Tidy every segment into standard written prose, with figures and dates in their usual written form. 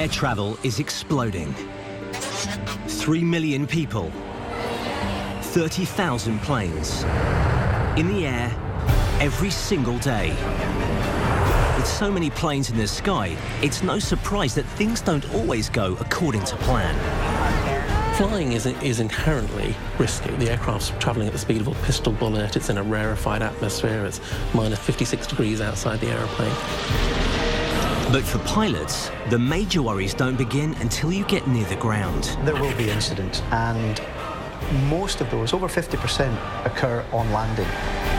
Air travel is exploding. 3 million people, 30,000 planes, in the air every single day. With so many planes in the sky, it's no surprise that things don't always go according to plan. Flying is inherently risky. The aircraft's travelling at the speed of a pistol bullet. It's in a rarefied atmosphere. It's minus 56 degrees outside the aeroplane. But for pilots, the major worries don't begin until you get near the ground. There will be incidents, and most of those, over 50%, occur on landing.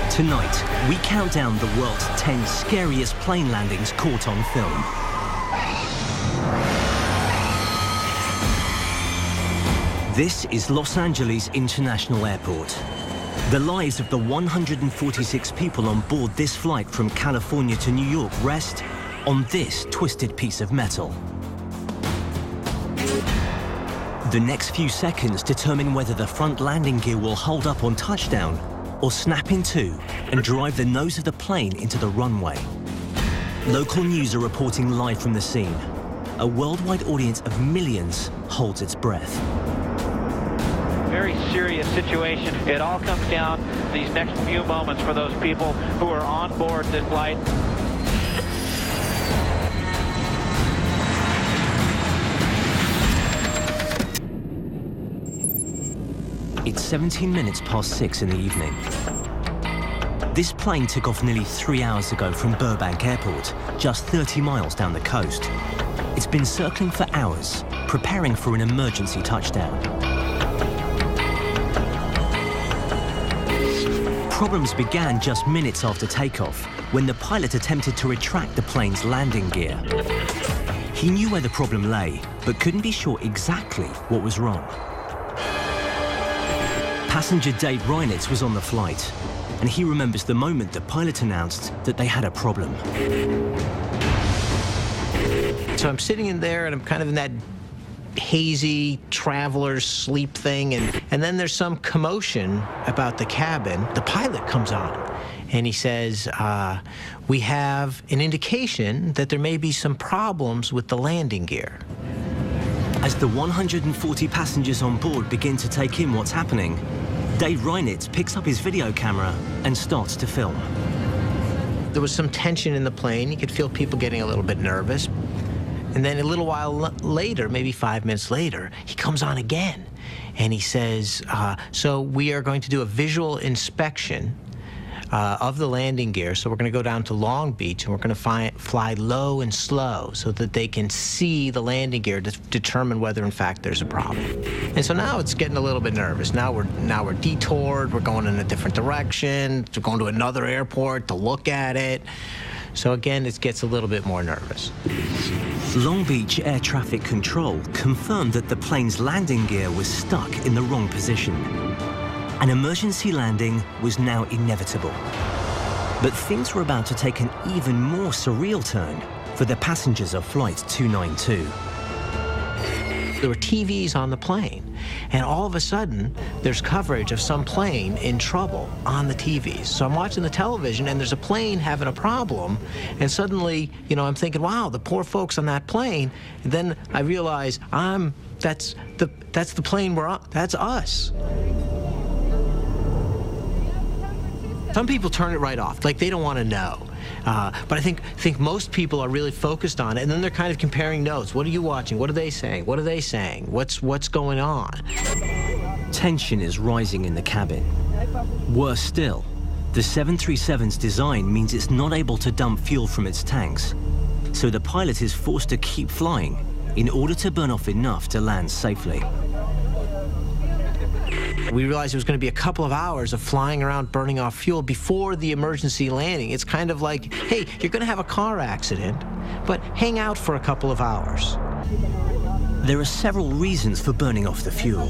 Tonight, we count down the world's 10 scariest plane landings caught on film. This is Los Angeles International Airport. The lives of the 146 people on board this flight from California to New York rest on this twisted piece of metal. The next few seconds determine whether the front landing gear will hold up on touchdown or snap in two and drive the nose of the plane into the runway. Local news are reporting live from the scene. A worldwide audience of millions holds its breath. Very serious situation. It all comes down these next few moments for those people who are on board this flight. It's 17 minutes past 6 in the evening. This plane took off nearly 3 hours ago from Burbank Airport, just 30 miles down the coast. It's been circling for hours, preparing for an emergency touchdown. Problems began just minutes after takeoff, when the pilot attempted to retract the plane's landing gear. He knew where the problem lay, but couldn't be sure exactly what was wrong. Passenger Dave Reinitz was on the flight, and he remembers the moment the pilot announced that they had a problem. So I'm sitting in there, and I'm kind of in that hazy traveler's sleep thing, and then there's some commotion about the cabin. The pilot comes on, and he says, we have an indication that there may be some problems with the landing gear. As the 140 passengers on board begin to take in what's happening, Dave Reinitz picks up his video camera and starts to film. There was some tension in the plane. You could feel people getting a little bit nervous. And then a little while later, maybe 5 minutes later, he comes on again. And he says, so we are going to do a visual inspection of the landing gear. So we're going to go down to Long Beach, and we're going to fly low and slow so that they can see the landing gear to determine whether, in fact, there's a problem. And so now it's getting a little bit nervous. Now we're detoured. We're going in a different direction. We're going to another airport to look at it. So again, it gets a little bit more nervous. Long Beach Air Traffic Control confirmed that the plane's landing gear was stuck in the wrong position. An emergency landing was now inevitable. But things were about to take an even more surreal turn for the passengers of Flight 292. There were TVs on the plane, and all of a sudden, there's coverage of some plane in trouble on the TVs. So I'm watching the television, and there's a plane having a problem, and suddenly, I'm thinking, wow, the poor folks on that plane. And then I realize that's the plane we're on. That's us. Some people turn it right off, like they don't want to know. But I think most people are really focused on it, and then they're kind of comparing notes. What are you watching? What are they saying? What are they saying? What's going on? Tension is rising in the cabin. Worse still, the 737's design means it's not able to dump fuel from its tanks, so the pilot is forced to keep flying in order to burn off enough to land safely. We realized it was going to be a couple of hours of flying around burning off fuel before the emergency landing. It's kind of like, hey, you're going to have a car accident, but hang out for a couple of hours. There are several reasons for burning off the fuel.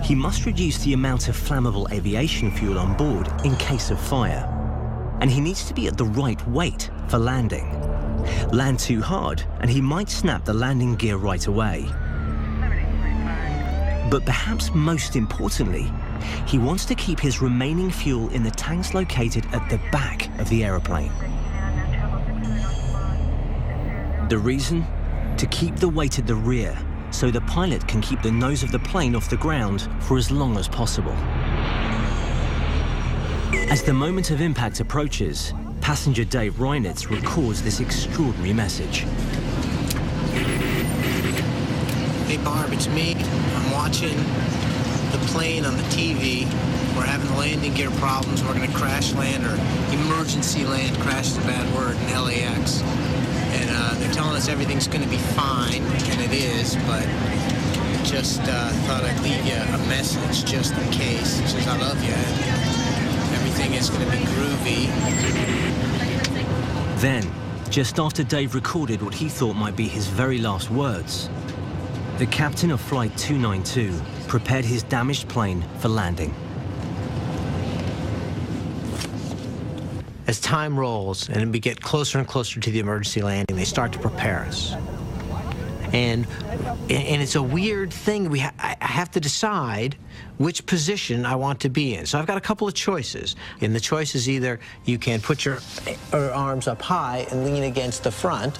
He must reduce the amount of flammable aviation fuel on board in case of fire. And he needs to be at the right weight for landing. Land too hard, and he might snap the landing gear right away. But perhaps most importantly, he wants to keep his remaining fuel in the tanks located at the back of the aeroplane. The reason? to keep the weight at the rear so the pilot can keep the nose of the plane off the ground for as long as possible. As the moment of impact approaches, passenger Dave Reinitz records this extraordinary message. Hey Barb, it's me. I'm watching the plane on the TV. We're having landing gear problems. We're going to crash land, or emergency land. Crash is a bad word in LAX. And they're telling us everything's going to be fine, and it is, but just thought I'd leave you a message just in case. It says, I love you, and everything is going to be groovy. Then, just after Dave recorded what he thought might be his very last words, the captain of Flight 292 prepared his damaged plane for landing. As time rolls and we get closer and closer to the emergency landing, they start to prepare us. And it's a weird thing. I have to decide which position I want to be in. So I've got a couple of choices. And the choice is either you can put your arms up high and lean against the front,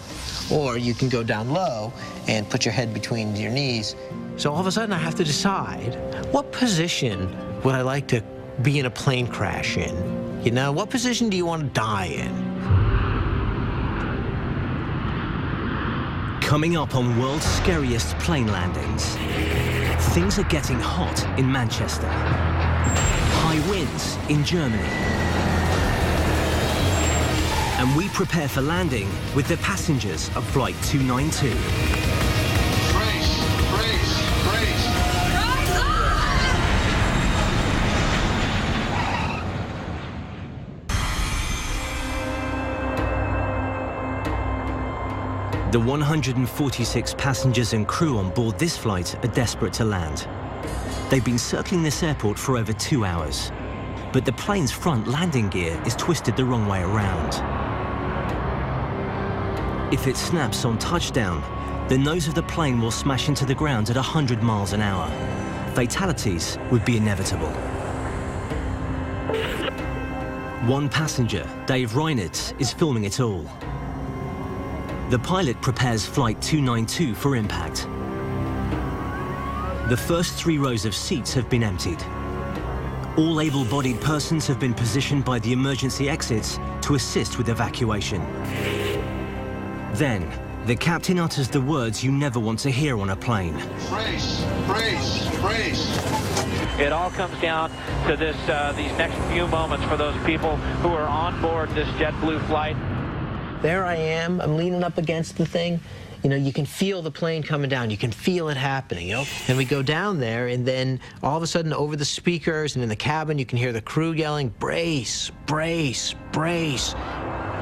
or you can go down low and put your head between your knees. So all of a sudden I have to decide, what position would I like to be in a plane crash in? You know, what position do you want to die in? Coming up on World's Scariest Plane Landings, things are getting hot in Manchester. High winds in Germany. And we prepare for landing with the passengers of Flight 292. The 146 passengers and crew on board this flight are desperate to land. They've been circling this airport for over 2 hours, but the plane's front landing gear is twisted the wrong way around. If it snaps on touchdown, the nose of the plane will smash into the ground at 100 miles an hour. Fatalities would be inevitable. One passenger, Dave Reinitz, is filming it all. The pilot prepares Flight 292 for impact. The first 3 rows of seats have been emptied. All able-bodied persons have been positioned by the emergency exits to assist with evacuation. Then, the captain utters the words you never want to hear on a plane. Brace, brace, brace. It all comes down to this, these next few moments for those people who are on board this JetBlue flight. There I am, I'm leaning up against the thing. You know, you can feel the plane coming down. You can feel it happening, you know? And we go down there, and then all of a sudden over the speakers and in the cabin, you can hear the crew yelling, brace, brace, brace.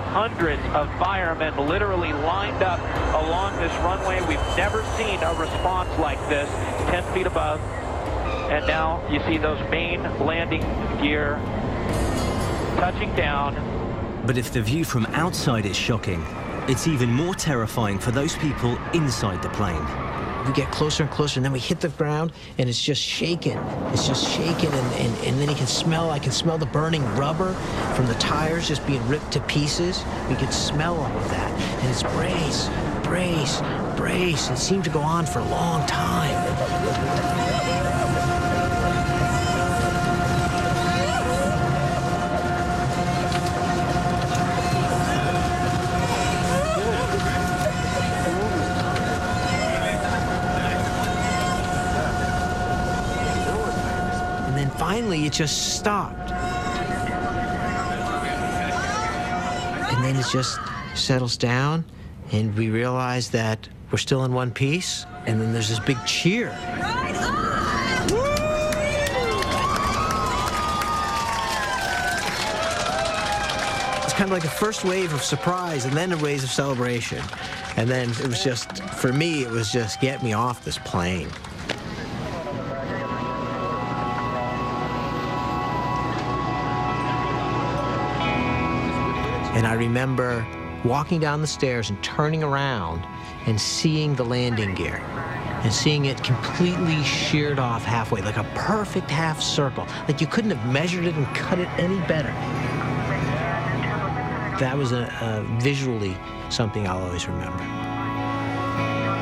Hundreds of firemen literally lined up along this runway. We've never seen a response like this, 10 feet above. And now you see those main landing gear touching down. But if the view from outside is shocking, it's even more terrifying for those people inside the plane. We get closer and closer, and then we hit the ground, and it's just shaking. It's just shaking, and then I can smell the burning rubber from the tires just being ripped to pieces. We can smell all of that, and it's brace, brace, brace. And it seemed to go on for a long time. Finally, it just stopped. And then it just settles down, and we realize that we're still in one piece, and then there's this big cheer. It's kind of like a first wave of surprise, and then a wave of celebration. And then it was just, for me, it was just, get me off this plane. And I remember walking down the stairs and turning around and seeing the landing gear and seeing it completely sheared off halfway, like a perfect half circle. Like you couldn't have measured it and cut it any better. That was visually something I'll always remember.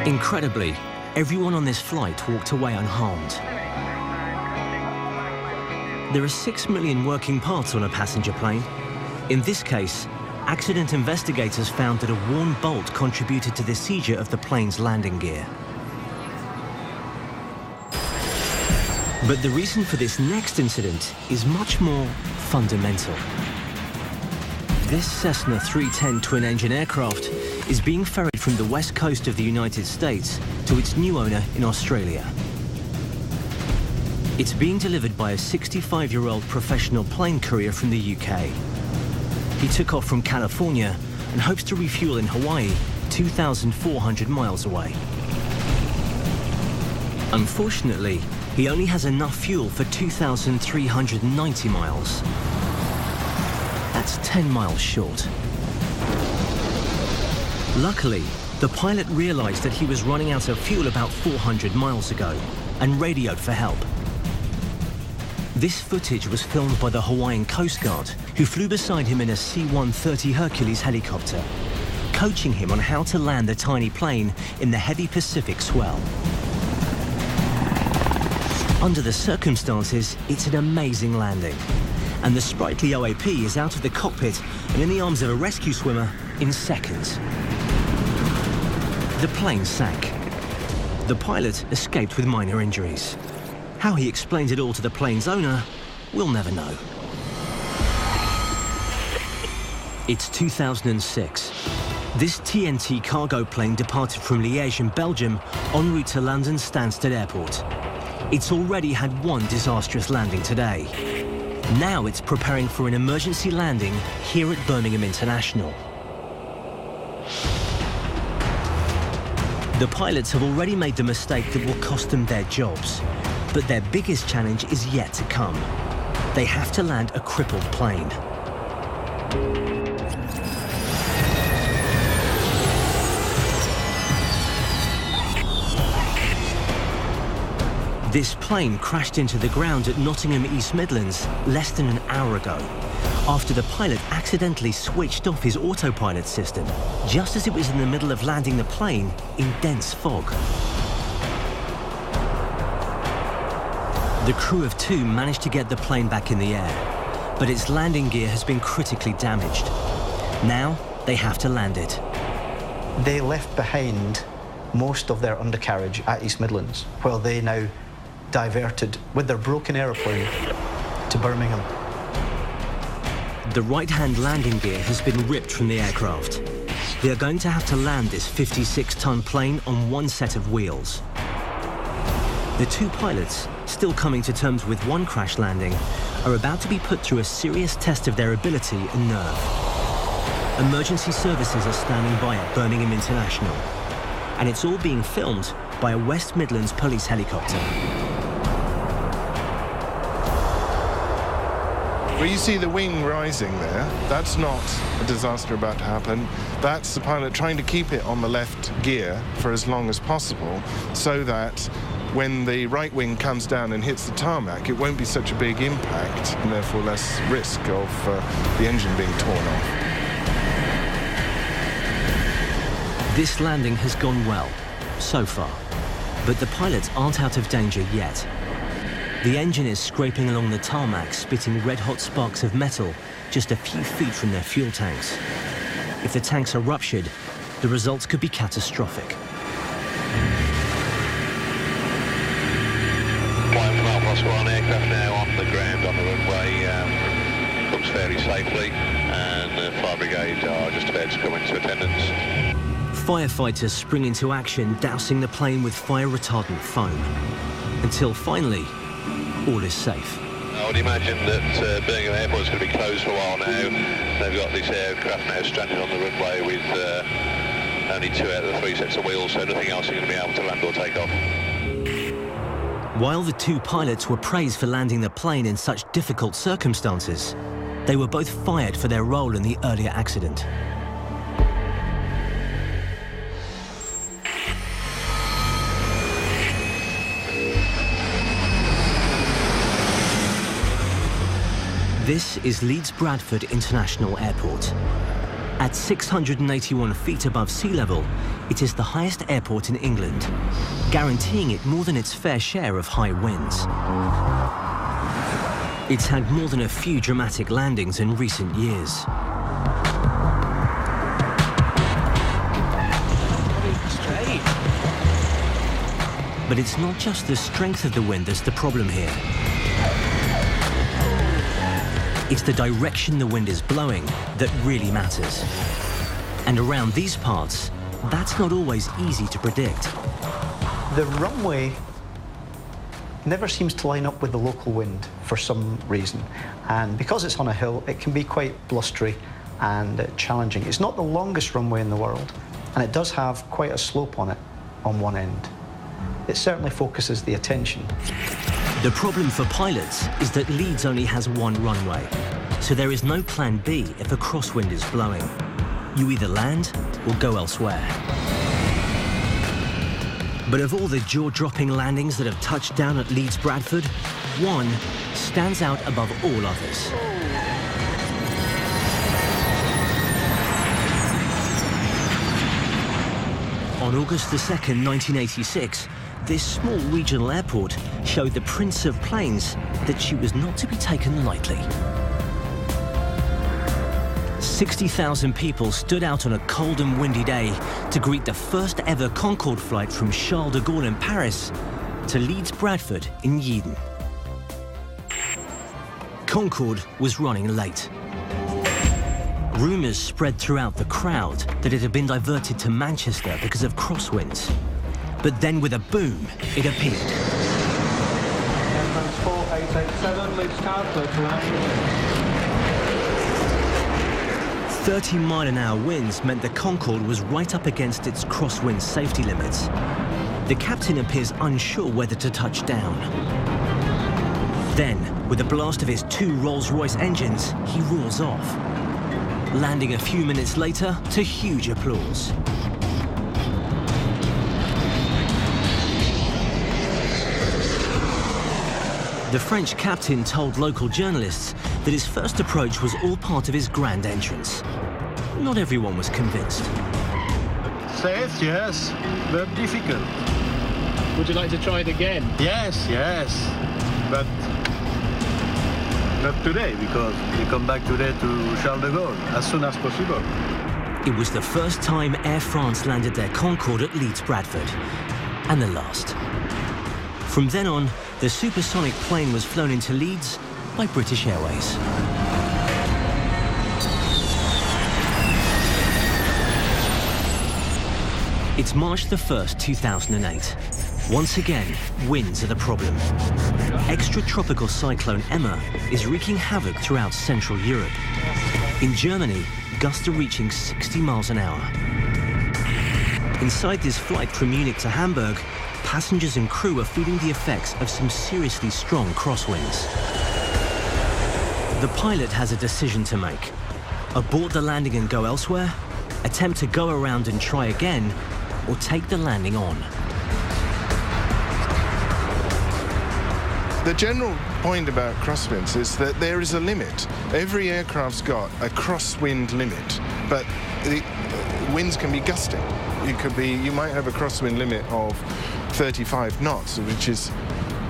Incredibly, everyone on this flight walked away unharmed. There are 6 million working parts on a passenger plane. In this case, accident investigators found that a worn bolt contributed to the seizure of the plane's landing gear. But the reason for this next incident is much more fundamental. This Cessna 310 twin-engine aircraft is being ferried from the west coast of the United States to its new owner in Australia. It's being delivered by a 65-year-old professional plane courier from the UK. He took off from California and hopes to refuel in Hawaii, 2,400 miles away. Unfortunately, he only has enough fuel for 2,390 miles. That's 10 miles short. Luckily, the pilot realized that he was running out of fuel about 400 miles ago and radioed for help. This footage was filmed by the Hawaiian Coast Guard, who flew beside him in a C-130 Hercules helicopter, coaching him on how to land the tiny plane in the heavy Pacific swell. Under the circumstances, it's an amazing landing, and the sprightly OAP is out of the cockpit and in the arms of a rescue swimmer in seconds. The plane sank. The pilot escaped with minor injuries. How he explains it all to the plane's owner, we'll never know. It's 2006. This TNT cargo plane departed from Liège in Belgium en route to London's Stansted Airport. It's already had one disastrous landing today. Now it's preparing for an emergency landing here at Birmingham International. The pilots have already made the mistake that will cost them their jobs. But their biggest challenge is yet to come. They have to land a crippled plane. This plane crashed into the ground at Nottingham, East Midlands, less than an hour ago, after the pilot accidentally switched off his autopilot system, just as it was in the middle of landing the plane in dense fog. The crew of 2 managed to get the plane back in the air, but its landing gear has been critically damaged. Now, they have to land it. They left behind most of their undercarriage at East Midlands, while they now diverted with their broken aeroplane to Birmingham. The right-hand landing gear has been ripped from the aircraft. They are going to have to land this 56-ton plane on one set of wheels. The 2 pilots, still coming to terms with one crash landing, are about to be put through a serious test of their ability and nerve. Emergency services are standing by at Birmingham International, and it's all being filmed by a West Midlands police helicopter. Well, you see the wing rising there. That's not a disaster about to happen. That's the pilot trying to keep it on the left gear for as long as possible, so that when the right wing comes down and hits the tarmac, it won't be such a big impact, and therefore less risk of the engine being torn off. This landing has gone well, so far, but the pilots aren't out of danger yet. The engine is scraping along the tarmac, spitting red-hot sparks of metal just a few feet from their fuel tanks. If the tanks are ruptured, the results could be catastrophic. Flying from Alpha Squadron aircraft now on the ground on the runway, comes fairly safely, and the fire brigade are just about to come into attendance. Firefighters spring into action, dousing the plane with fire-retardant foam, until finally, all is safe. I would imagine that Birmingham Airport is going to be closed for a while now. They've got this aircraft now stranded on the runway with only 2 out of the 3 sets of wheels, so nothing else is going to be able to land or take off. While the 2 pilots were praised for landing the plane in such difficult circumstances, they were both fired for their role in the earlier accident. This is Leeds Bradford International Airport. At 681 feet above sea level, it is the highest airport in England, guaranteeing it more than its fair share of high winds. It's had more than a few dramatic landings in recent years. But it's not just the strength of the wind that's the problem here. It's the direction the wind is blowing that really matters. And around these parts, that's not always easy to predict. The runway never seems to line up with the local wind for some reason. And because it's on a hill, it can be quite blustery and challenging. It's not the longest runway in the world, and it does have quite a slope on it on one end. It certainly focuses the attention. The problem for pilots is that Leeds only has one runway, so there is no plan B if a crosswind is blowing. You either land or go elsewhere. But of all the jaw-dropping landings that have touched down at Leeds Bradford, one stands out above all others. On August the 2nd, 1986, this small regional airport showed the Prince of Planes that she was not to be taken lightly. 60,000 people stood out on a cold and windy day to greet the first ever Concorde flight from Charles de Gaulle in Paris to Leeds Bradford in Eden. Concorde was running late. Rumours spread throughout the crowd that it had been diverted to Manchester because of crosswinds. But then with a boom, it appeared. 4887, Leeds Tower, clear to land. 30-mile-an-hour winds meant the Concorde was right up against its crosswind safety limits. The captain appears unsure whether to touch down. Then, with a blast of his two Rolls-Royce engines, he roars off, landing a few minutes later to huge applause. The French captain told local journalists that his first approach was all part of his grand entrance. Not everyone was convinced. Safe, yes, but difficult. Would you like to try it again? Yes, but not today, because we come back today to Charles de Gaulle as soon as possible. It was the first time Air France landed their Concorde at Leeds Bradford, and the last. From then on, the supersonic plane was flown into Leeds by British Airways. It's March the 1st, 2008. Once again, winds are the problem. Extratropical cyclone Emma is wreaking havoc throughout Central Europe. In Germany, gusts are reaching 60 miles an hour. Inside this flight from Munich to Hamburg, passengers and crew are feeling the effects of some seriously strong crosswinds. The pilot has a decision to make. Abort the landing and go elsewhere, attempt to go around and try again, or take the landing on. The general point about crosswinds is that there is a limit. Every aircraft's got a crosswind limit, but the winds can be gusting. You might have a crosswind limit of 35 knots, which is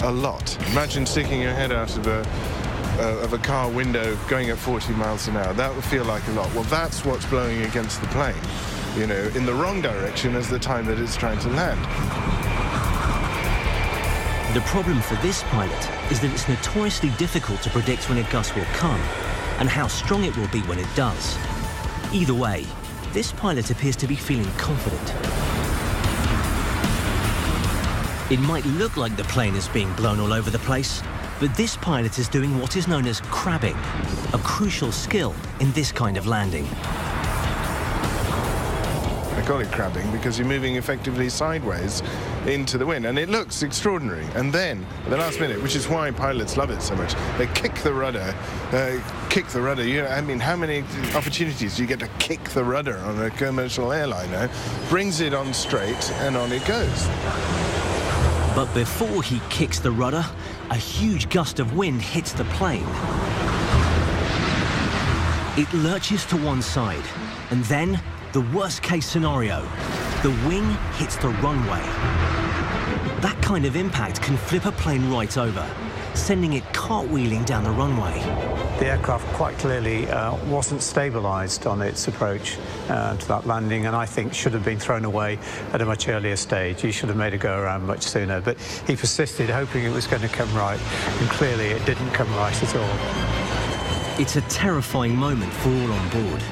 a lot. Imagine sticking your head out of a car window going at 40 miles an hour. That would feel like a lot. Well, that's what's blowing against the plane, in the wrong direction as the time that it's trying to land. The problem for this pilot is that it's notoriously difficult to predict when a gust will come and how strong it will be when it does. Either way, this pilot appears to be feeling confident. It might look like the plane is being blown all over the place, but this pilot is doing what is known as crabbing, a crucial skill in this kind of landing. I call it crabbing because you're moving effectively sideways into the wind, and it looks extraordinary. And then, at the last minute, which is why pilots love it so much, they kick the rudder. How many opportunities do you get to kick the rudder on a commercial airliner? Brings it on straight, and on it goes. But before he kicks the rudder, a huge gust of wind hits the plane. It lurches to one side, and then, the worst-case scenario, the wing hits the runway. That kind of impact can flip a plane right over, sending it cartwheeling down the runway. The aircraft quite clearly wasn't stabilised on its approach to that landing, and I think should have been thrown away at a much earlier stage. He should have made a go around much sooner, but he persisted, hoping it was going to come right, and clearly it didn't come right at all. It's a terrifying moment for all on board.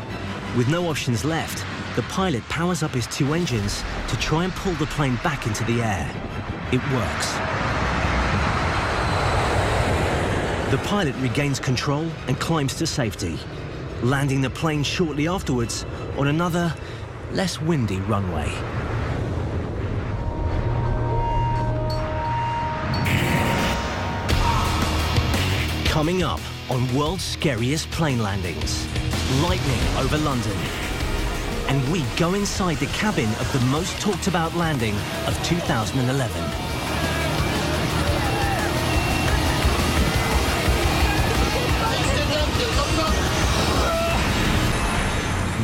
With no options left, the pilot powers up his two engines to try and pull the plane back into the air. It works. The pilot regains control and climbs to safety, landing the plane shortly afterwards on another, less windy runway. Coming up on World's Scariest Plane Landings, lightning over London. And we go inside the cabin of the most talked about landing of 2011.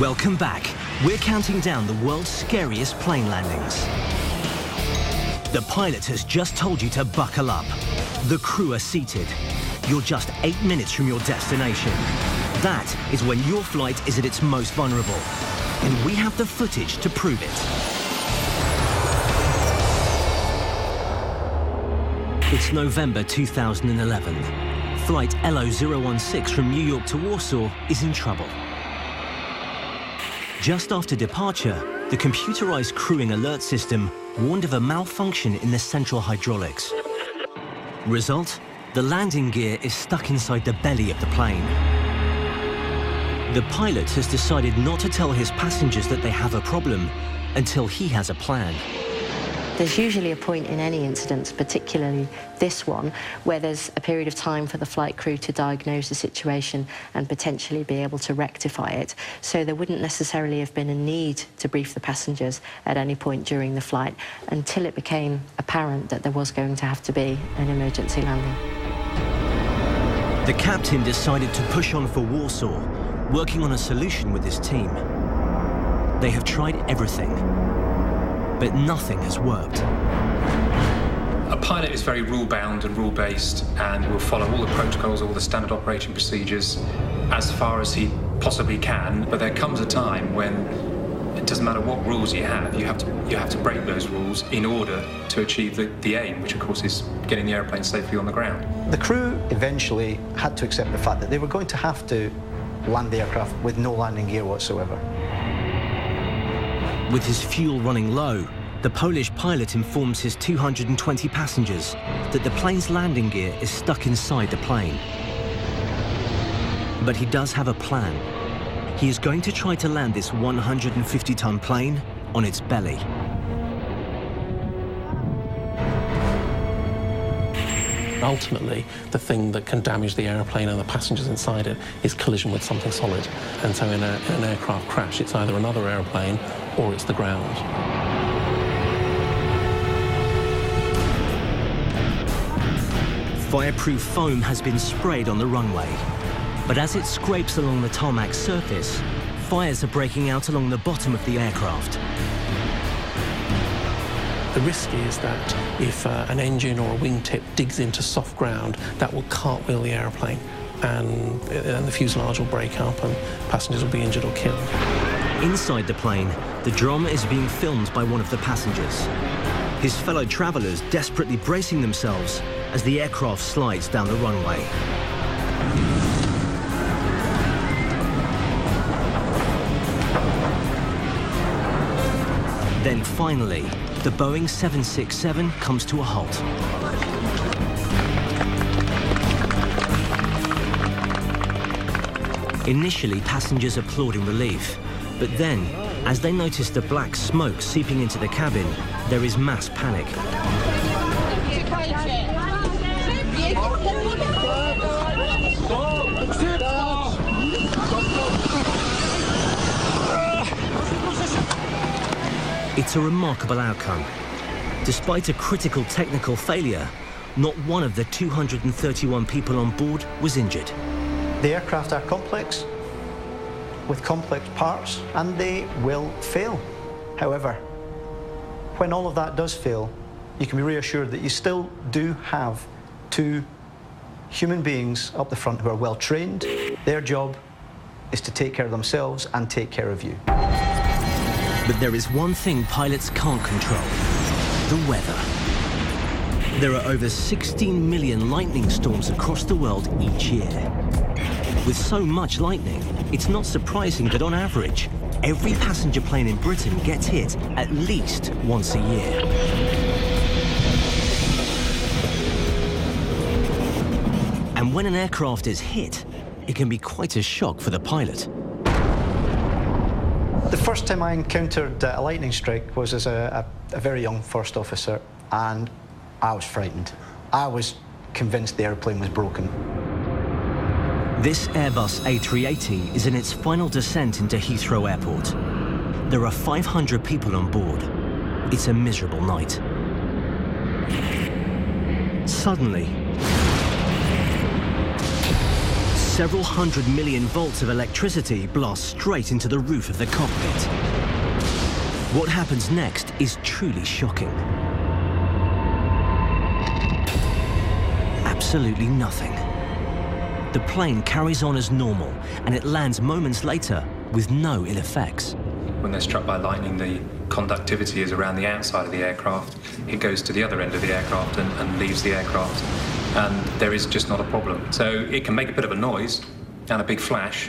Welcome back. We're counting down the world's scariest plane landings. The pilot has just told you to buckle up. The crew are seated. You're just 8 minutes from your destination. That is when your flight is at its most vulnerable. And we have the footage to prove it. It's November 2011. Flight LO016 from New York to Warsaw is in trouble. Just after departure, the computerized crewing alert system warned of a malfunction in the central hydraulics. Result? The landing gear is stuck inside the belly of the plane. The pilot has decided not to tell his passengers that they have a problem until he has a plan. There's usually a point in any incident, particularly this one, where there's a period of time for the flight crew to diagnose the situation and potentially be able to rectify it. So there wouldn't necessarily have been a need to brief the passengers at any point during the flight until it became apparent that there was going to have to be an emergency landing. The captain decided to push on for Warsaw, working on a solution with his team. They have tried everything, but nothing has worked. A pilot is very rule-bound and rule-based and will follow all the protocols, all the standard operating procedures as far as he possibly can. But there comes a time when it doesn't matter what rules you have to break those rules in order to achieve the aim, which of course is getting the airplane safely on the ground. The crew eventually had to accept the fact that they were going to have to land the aircraft with no landing gear whatsoever. With his fuel running low, the Polish pilot informs his 220 passengers that the plane's landing gear is stuck inside the plane. But he does have a plan. He is going to try to land this 150-ton plane on its belly. Ultimately, the thing that can damage the airplane and the passengers inside it is collision with something solid. And so in an aircraft crash, it's either another airplane or it's the ground. Fireproof foam has been sprayed on the runway, but as it scrapes along the tarmac surface, fires are breaking out along the bottom of the aircraft. The risk is that if an engine or a wingtip digs into soft ground, that will cartwheel the airplane, and the fuselage will break up and passengers will be injured or killed. Inside the plane, the drama is being filmed by one of the passengers. His fellow travelers desperately bracing themselves as the aircraft slides down the runway. Then finally, the Boeing 767 comes to a halt. Initially, passengers applaud in relief, but then, as they notice the black smoke seeping into the cabin, there is mass panic. It's a remarkable outcome. Despite a critical technical failure, not one of the 231 people on board was injured. The aircraft are complex. with complex parts, and they will fail. However, when all of that does fail, you can be reassured that you still do have two human beings up the front who are well trained. Their job is to take care of themselves and take care of you. But there is one thing pilots can't control: the weather. There are over 16 million lightning storms across the world each year. With so much lightning, it's not surprising that on average, every passenger plane in Britain gets hit at least once a year. And when an aircraft is hit, it can be quite a shock for the pilot. The first time I encountered a lightning strike was as a very young first officer, and I was frightened. I was convinced the airplane was broken. This Airbus A380 is in its final descent into Heathrow Airport. There are 500 people on board. It's a miserable night. Suddenly, several 100 million volts of electricity blast straight into the roof of the cockpit. What happens next is truly shocking. Absolutely nothing. The plane carries on as normal, and it lands moments later with no ill effects. When they're struck by lightning, the conductivity is around the outside of the aircraft. It goes to the other end of the aircraft and leaves the aircraft, and there is just not a problem. So it can make a bit of a noise and a big flash.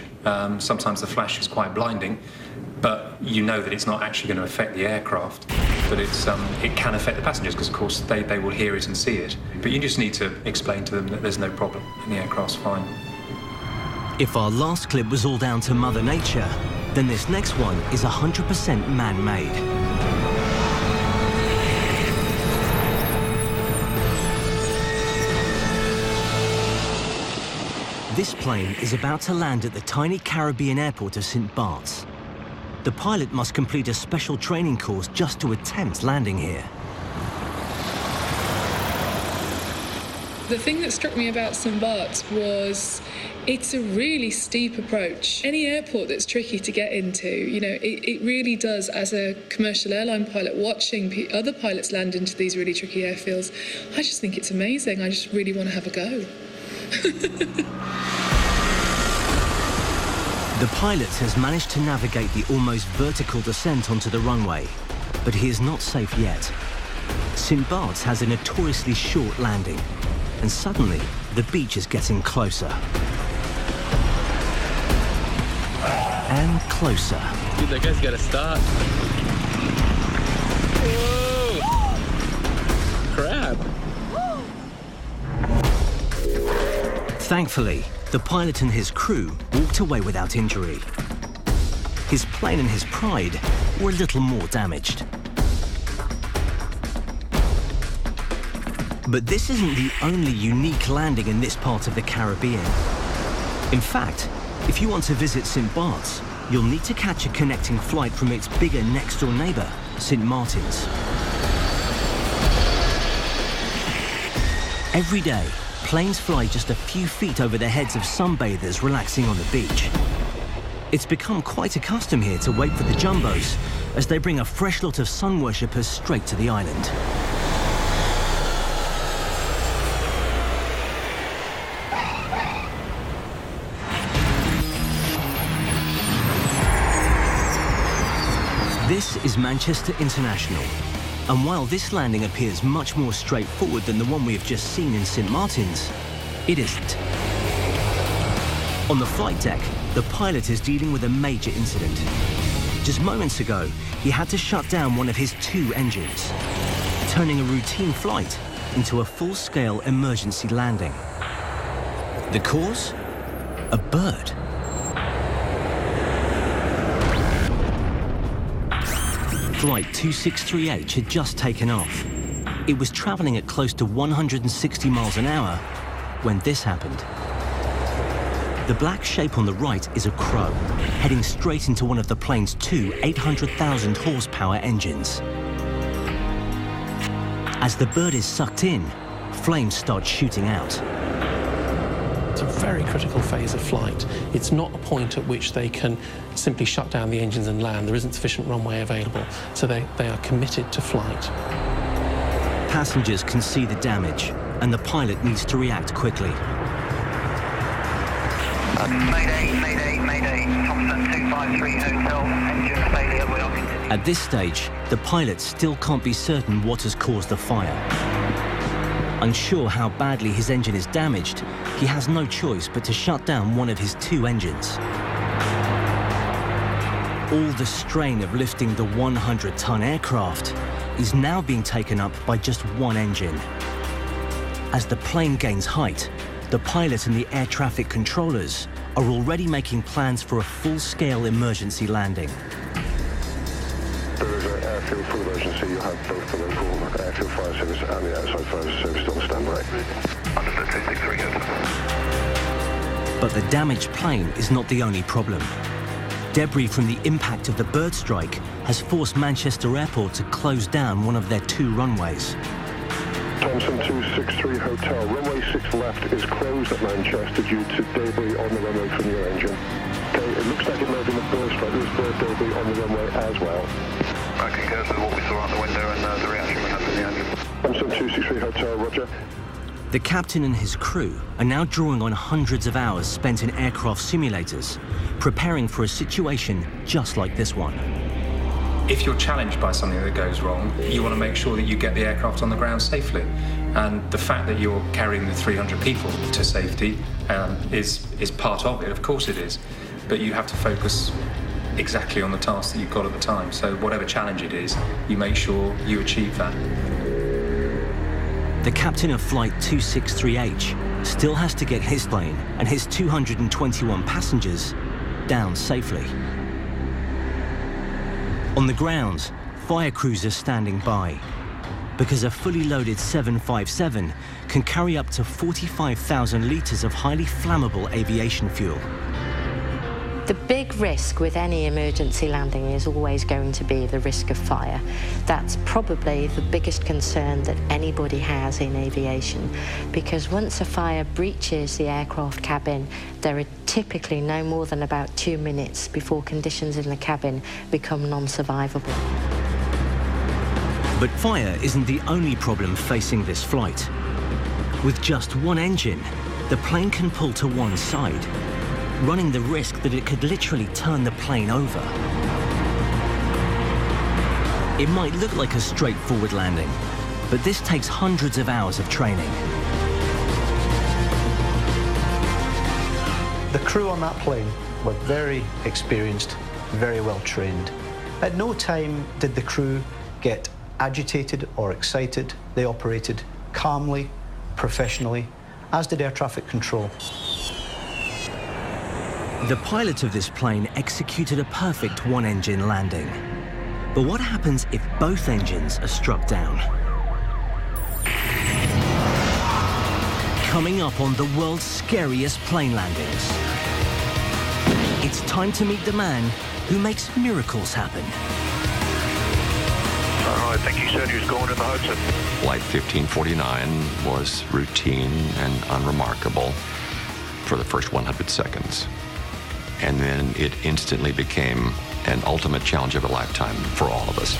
Sometimes the flash is quite blinding, but you know that it's not actually going to affect the aircraft. But it can affect the passengers because, of course, they will hear it and see it. But you just need to explain to them that there's no problem and the aircraft's fine. If our last clip was all down to Mother Nature, then this next one is 100% man-made. This plane is about to land at the tiny Caribbean airport of St. Bart's. The pilot must complete a special training course just to attempt landing here. The thing that struck me about St. Bart's was it's a really steep approach. Any airport that's tricky to get into, you know, it really does, as a commercial airline pilot, watching other pilots land into these really tricky airfields, I just think it's amazing. I just really want to have a go. The pilot has managed to navigate the almost vertical descent onto the runway, but he is not safe yet. St. Bart's has a notoriously short landing, and suddenly the beach is getting closer. And closer. Dude, that guy's got to stop. Whoa! Crap. Thankfully, the pilot and his crew walked away without injury. His plane and his pride were a little more damaged. But this isn't the only unique landing in this part of the Caribbean. In fact, if you want to visit St. Bart's, you'll need to catch a connecting flight from its bigger next-door neighbour, St. Martin's. Every day, planes fly just a few feet over the heads of sunbathers relaxing on the beach. It's become quite a custom here to wait for the jumbos as they bring a fresh lot of sun worshippers straight to the island. This is Manchester International, and while this landing appears much more straightforward than the one we have just seen in St. Martin's, it isn't. On the flight deck, the pilot is dealing with a major incident. Just moments ago, he had to shut down one of his two engines, turning a routine flight into a full-scale emergency landing. The cause? A bird. Flight 263H had just taken off. It was traveling at close to 160 miles an hour when this happened. The black shape on the right is a crow, heading straight into one of the plane's two 800,000 horsepower engines. As the bird is sucked in, flames start shooting out. It's a very critical phase of flight. It's not a point at which they can simply shut down the engines and land. There isn't sufficient runway available, so they are committed to flight. Passengers can see the damage, and the pilot needs to react quickly. Mayday, mayday, mayday. Hudson 253 Hotel, engine failure. We are continuing. At this stage, the pilot still can't be certain what has caused the fire. Unsure how badly his engine is damaged, he has no choice but to shut down one of his 2 engines. All the strain of lifting the 100-ton aircraft is now being taken up by just one engine. As the plane gains height, the pilot and the air traffic controllers are already making plans for a full-scale emergency landing. There is an airfield full emergency. You have both the local airfield fire service and the outside fire service on standby. Understood, 263 Hotel. But the damaged plane is not the only problem. Debris from the impact of the bird strike has forced Manchester Airport to close down one of their 2 runways. Thompson 263 Hotel, runway 6 left is closed at Manchester due to debris on the runway from your engine. Okay, it looks like it may have been a bird strike. There's bird debris on the runway as well. I concur with what we saw out the window and the reaction we had from the engine. Thompson 263 Hotel, roger. The captain and his crew are now drawing on hundreds of hours spent in aircraft simulators, preparing for a situation just like this one. If you're challenged by something that goes wrong, you want to make sure that you get the aircraft on the ground safely. And the fact that you're carrying the 300 people to safety is part of it, of course it is. But you have to focus exactly on the task that you've got at the time. So whatever challenge it is, you make sure you achieve that. The captain of Flight 263H still has to get his plane and his 221 passengers down safely. On the ground, fire crews are standing by, because a fully loaded 757 can carry up to 45,000 litres of highly flammable aviation fuel. The big risk with any emergency landing is always going to be the risk of fire. That's probably the biggest concern that anybody has in aviation, because once a fire breaches the aircraft cabin, there are typically no more than about 2 minutes before conditions in the cabin become non-survivable. But fire isn't the only problem facing this flight. With just one engine, the plane can pull to one side, running the risk that it could literally turn the plane over. It might look like a straightforward landing, but this takes hundreds of hours of training. The crew on that plane were very experienced, very well trained. At no time did the crew get agitated or excited. They operated calmly, professionally, as did air traffic control. The pilot of this plane executed a perfect one-engine landing. But what happens if both engines are struck down? Coming up on the world's scariest plane landings, it's time to meet the man who makes miracles happen. I think he said he was going in the Hudson. Flight 1549 was routine and unremarkable for the first 100 seconds. And then it instantly became an ultimate challenge of a lifetime for all of us.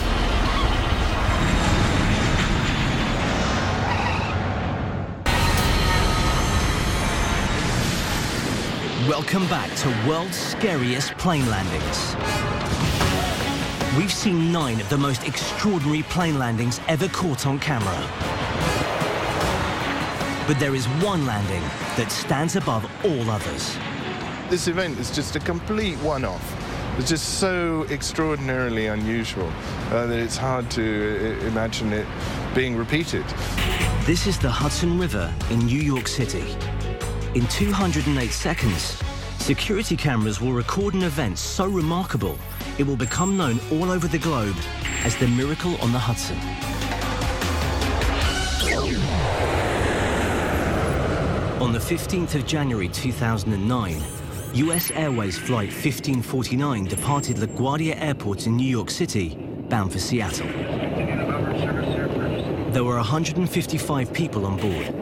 Welcome back to World's Scariest Plane Landings. We've seen 9 of the most extraordinary plane landings ever caught on camera. But there is one landing that stands above all others. This event is just a complete one-off. It's just so extraordinarily unusual that it's hard to imagine it being repeated. This is the Hudson River in New York City. In 208 seconds, security cameras will record an event so remarkable it will become known all over the globe as the miracle on the Hudson. On the 15th of January 2009, US Airways Flight 1549 departed LaGuardia Airport in New York City, bound for Seattle. There were 155 people on board.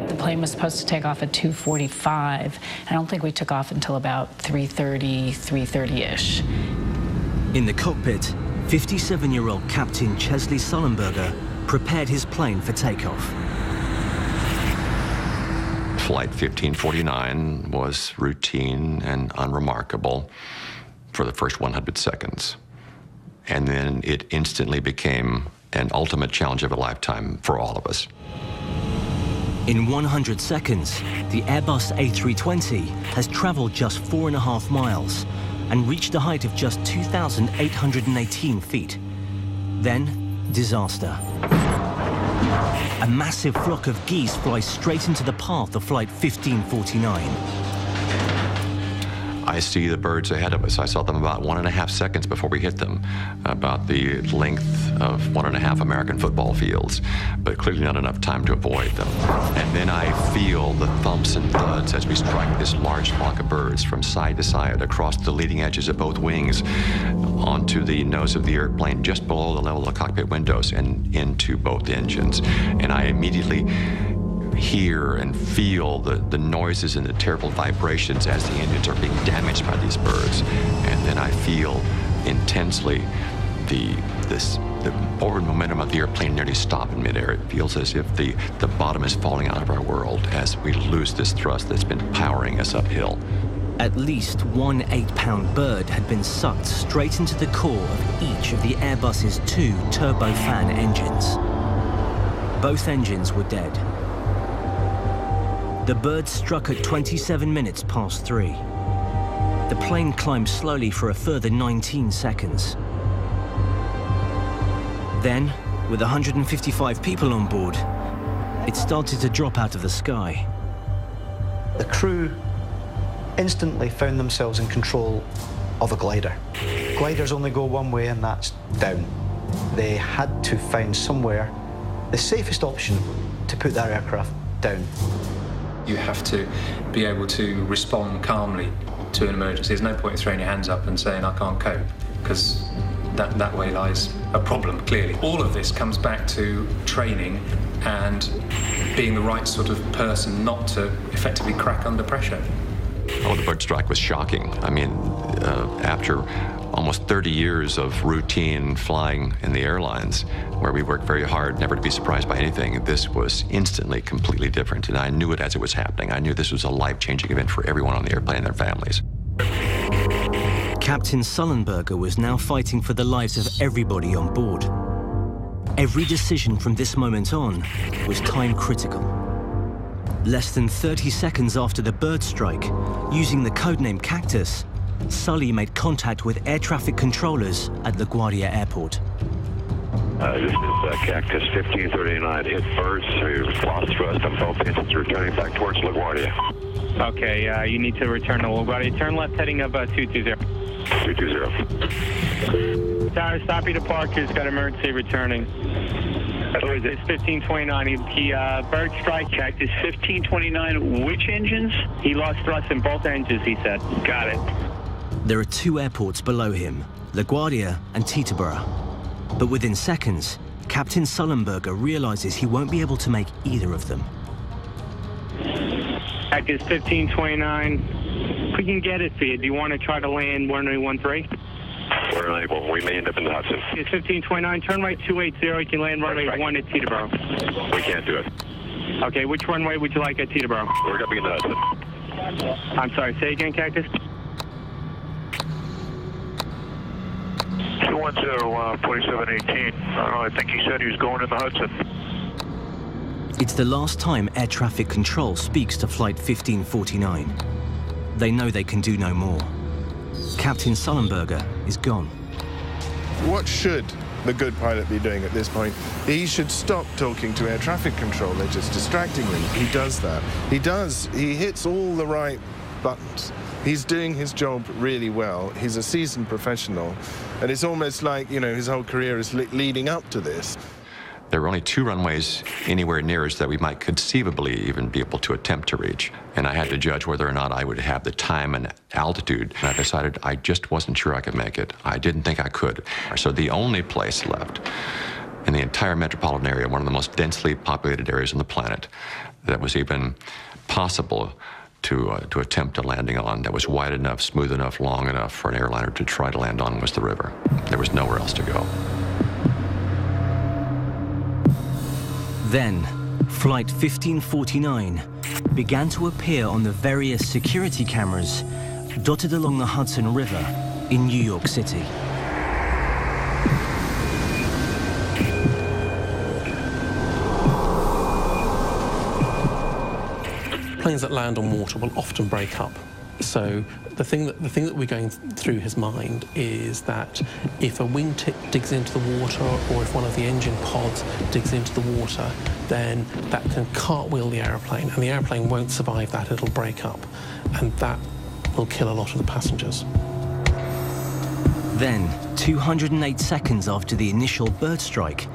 The plane was supposed to take off at 2:45. I don't think we took off until about 3:30, 3:30-ish. In the cockpit, 57-year-old Captain Sullenberger prepared his plane for takeoff. Flight 1549 was routine and unremarkable for the first 100 seconds. And then it instantly became an ultimate challenge of a lifetime for all of us. In 100 seconds, the Airbus A320 has traveled just 4.5 miles and reached a height of just 2,818 feet. Then, disaster. A massive flock of geese flies straight into the path of Flight 1549. I see the birds ahead of us. I saw them about 1.5 seconds before we hit them, about the length of 1.5 American football fields, but clearly not enough time to avoid them. And then I feel the thumps and thuds as we strike this large flock of birds from side to side across the leading edges of both wings onto the nose of the airplane just below the level of the cockpit windows and into both engines. And I immediately hear and feel the noises and the terrible vibrations as the engines are being damaged by these birds. And then I feel intensely the forward momentum of the airplane nearly stop in midair. It feels as if the bottom is falling out of our world as we lose this thrust that's been powering us uphill. At least one 8-pound bird had been sucked straight into the core of each of the Airbus's 2 turbofan engines. Both engines were dead. The bird struck at 27 minutes past 3. The plane climbed slowly for a further 19 seconds. Then, with 155 people on board, it started to drop out of the sky. The crew instantly found themselves in control of a glider. Gliders only go one way, and that's down. They had to find somewhere the safest option to put that aircraft down. You have to be able to respond calmly to an emergency. There's no point throwing your hands up and saying, I can't cope, because that way lies a problem, clearly. All of this comes back to training and being the right sort of person not to effectively crack under pressure. Oh, the bird strike was shocking. I mean, after almost 30 years of routine flying in the airlines, where we worked very hard never to be surprised by anything, this was instantly completely different. And I knew it as it was happening. I knew this was a life-changing event for everyone on the airplane and their families. Captain Sullenberger was now fighting for the lives of everybody on board. Every decision from this moment on was time critical. Less than 30 seconds after the bird strike, using the codename Cactus, Sully made contact with air traffic controllers at LaGuardia Airport. This is Cactus 1539. Hit birds. We've lost thrust on both engines. Returning back towards LaGuardia. Okay, you need to return to LaGuardia. Turn left heading up 220. 220. Tower, stop your departures. Got emergency returning. Who is it? It's 1529. He bird strike. Cactus 1529. Which engines? He lost thrust in both engines, he said. Got it. There are 2 airports below him, LaGuardia and Teterboro. But within seconds, Captain Sullenberger realizes he won't be able to make either of them. Cactus 1529. We can get it for you. Do you want to try to land 1013? We're unable. We may end up in the Hudson. It's 1529. Turn right 280. You can land runway 1 at Teterboro. We can't do it. Okay, which runway would you like at Teterboro? We're going to be in the Hudson. I'm sorry, say again, Cactus? 210-4718. I think he said he was going in the Hudson. It's the last time air traffic control speaks to Flight 1549. They know they can do no more. Captain Sullenberger is gone. What should the good pilot be doing at this point? He should stop talking to air traffic control. They're just distracting them. He does that. He hits all the right buttons. He's doing his job really well. He's a seasoned professional. And it's almost like, you know, his whole career is leading up to this. There were only 2 runways anywhere near us that we might conceivably even be able to attempt to reach. And I had to judge whether or not I would have the time and altitude. And I decided I just wasn't sure I could make it. I didn't think I could. So the only place left in the entire metropolitan area, one of the most densely populated areas on the planet, that was even possible to attempt a landing on, that was wide enough, smooth enough, long enough for an airliner to try to land on, was the river. There was nowhere else to go. Then, Flight 1549 began to appear on the various security cameras dotted along the Hudson River in New York City. Planes that land on water will often break up. So the thing that we're going through his mind is that if a wingtip digs into the water, or if one of the engine pods digs into the water, then that can cartwheel the aeroplane, and the aeroplane won't survive that. It'll break up, and that will kill a lot of the passengers. Then, 208 seconds after the initial bird strike,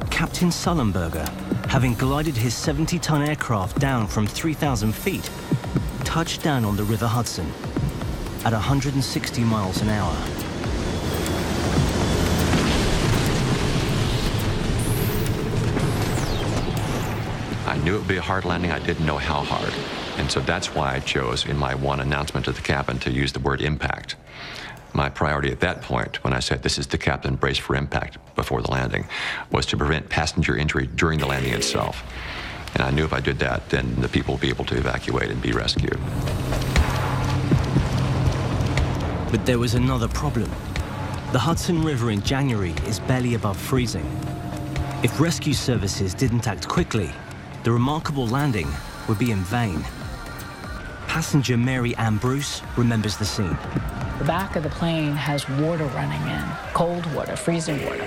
Captain Sullenberger, having glided his 70-ton aircraft down from 3,000 feet, touched down on the River Hudson at 160 miles an hour. I knew it would be a hard landing. I didn't know how hard. And so that's why I chose in my one announcement to the captain to use the word impact. My priority at that point, when I said this is the captain, brace for impact before the landing, was to prevent passenger injury during the landing itself. And I knew if I did that, then the people would be able to evacuate and be rescued. But there was another problem. The Hudson River in January is barely above freezing. If rescue services didn't act quickly, the remarkable landing would be in vain. Passenger Mary Ann Bruce remembers the scene. The back of the plane has water running in, cold water, freezing water.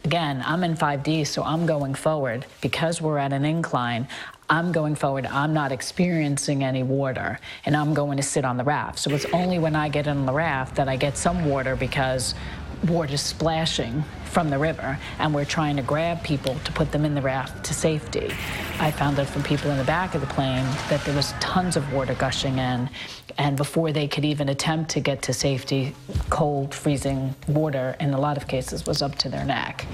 Again, I'm in 5D, so I'm going forward. Because we're at an incline, I'm going forward. I'm not experiencing any water, and I'm going to sit on the raft. So it's only when I get on the raft that I get some water, because water's splashing from the river, and we're trying to grab people to put them in the raft to safety. I found out from people in the back of the plane that there was tons of water gushing in, and before they could even attempt to get to safety, cold, freezing water, in a lot of cases, was up to their neck.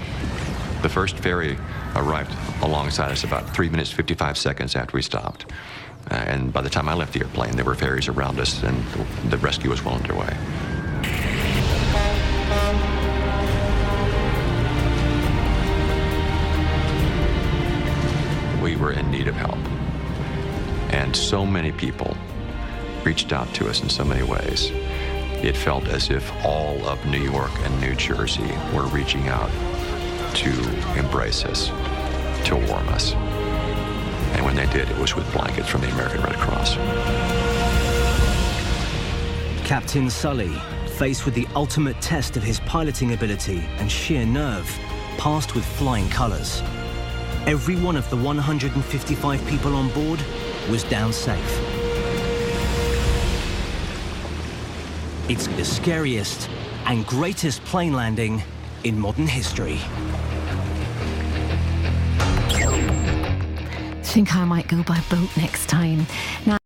The first ferry arrived alongside us about 3 minutes, 55 seconds after we stopped. And by the time I left the airplane, there were ferries around us, and the rescue was well underway. We were in need of help. And so many people reached out to us in so many ways. It felt as if all of New York and New Jersey were reaching out to embrace us, to warm us. And when they did, it was with blankets from the American Red Cross. Captain Sully, faced with the ultimate test of his piloting ability and sheer nerve, passed with flying colors. Every one of the 155 people on board was down safe. It's the scariest and greatest plane landing in modern history. Think I might go by boat next time. Now